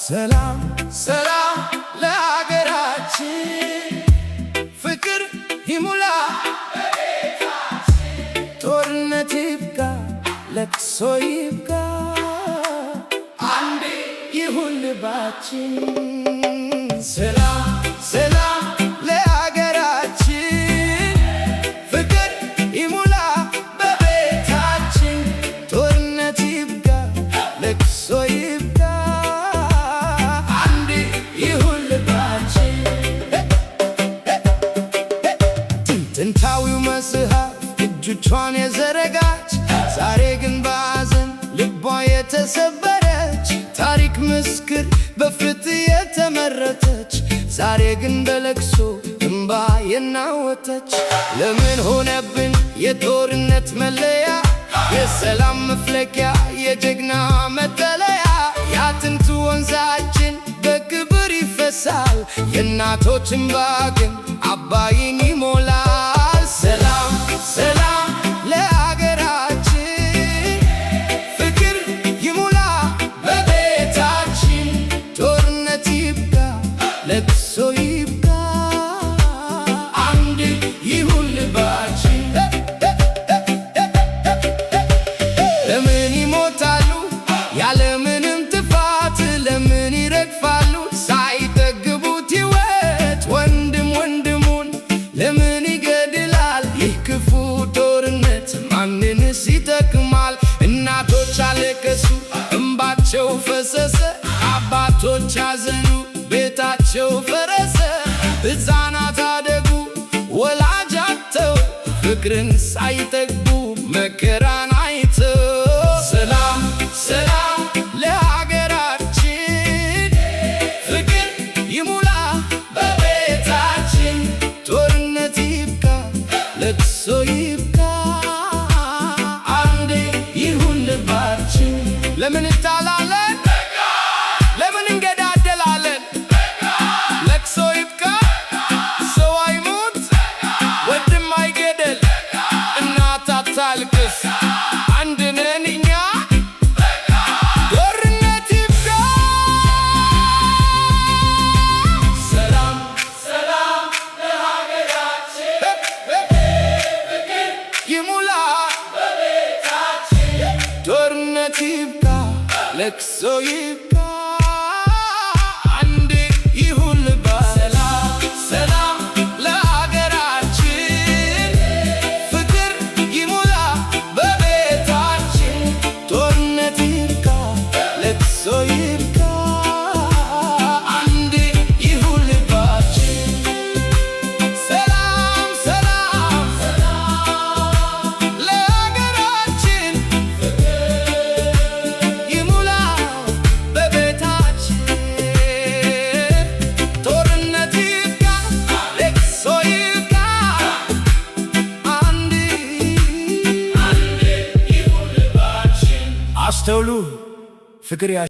ሰላም ሰላም ለሀገራችን፣ ፍቅር ይሙላ በቤታችን። ጦርነት ይብቃ፣ ለቅሶ ይብቃ፣ አንድ ይሁን ልባችን። ሰላም ሰላም ለሀገራችን፣ ፍቅር ይሙላ በቤታችን። ጦርነት ይብቃ፣ ለቅሶ ይብቃ፣ አንድ ይሁን ልባችን። ጥንታዊው መጽሐፍ እጆቿን የዘረጋች፣ ዛሬ ግን በሐዘን ልቧ የተሰበረች፣ ታሪክ ምስክር በፍትህ የተመረተች፣ ዛሬ ግን በለቅሶ እንባ የናወጠች። ለምን ሆነብን የጦርነት መለያ፣ የሰላም መፍለቂያ፣ የጀግና መጠለያ? የአጥንት ወንዛችን በክብር ይፈሳል፣ የእናቶች እንባ ግን አባይን ይሞላል። ሰላም ሰላም ለሀገራችን፣ ፍቅር ይሙላ በቤታችን። ጦርነት ይብቃ፣ ለቅሶ ይብቃ፣ አንድ ይሁን ልባችን። ለምን ይሞታሉ ያለምንም ጥፋት? ለምን ይረግፋሉ ሳይጠግቡት ሕይወት? ወንድም ወንድሙን ለምን ይገድላል? ይህ ክፉ ጦርነት ማንንስ ይጠቅማል? እናቶች አለቀሱ እንባቸው ፈሰሰ፣ አባቶች አዘኑ ቤታቸው ፈረሰ። ሕፃናት አደጉ ወላጅ አጥተው፣ ፍቅርን ሳይጠግቡ መከራን አይተው። ሰላም ሰላም ለሀገራችን፣ ፍቅር ይሙላ በቤታችን። ጦርነት ይብቃ፣ ለቅሶ ይብቃ፣ አንድ ይሁን ልባችን። ለምን እንጣላለን? ለምን እንገዳደላለን? ለቅሶ ይብቃ፣ ሰው አይሙት፣ ወንድም አይገደል፣ እናት አታልቅስ፣ አንድ ነን እኛ። ጦርነት ይብቃ። ሰላም ሰላም ለሀገራችን፣ ፍቅር ይሙላ በቤታችን። ጦርነት ይብቃ፣ ለቅሶ ይብቃ፣ አንድ ይሁን ልባችን። ሰላም ለሀገራችን፣ ፍቅር ይሙላ በቤታችን። ጦርነት ይብቃ፣ ለቅሶ ይብቃ፣ አንድ ይሁን ልባችን። ሰላም ሰላም ለሀገራችን፣ ይሙላ በቤታችን። ጦርነት ይብቃ፣ ለቅሶ ይብቃ፣ አንድ ይሁን ልባችን። አስተውሉ፣ ፍቅር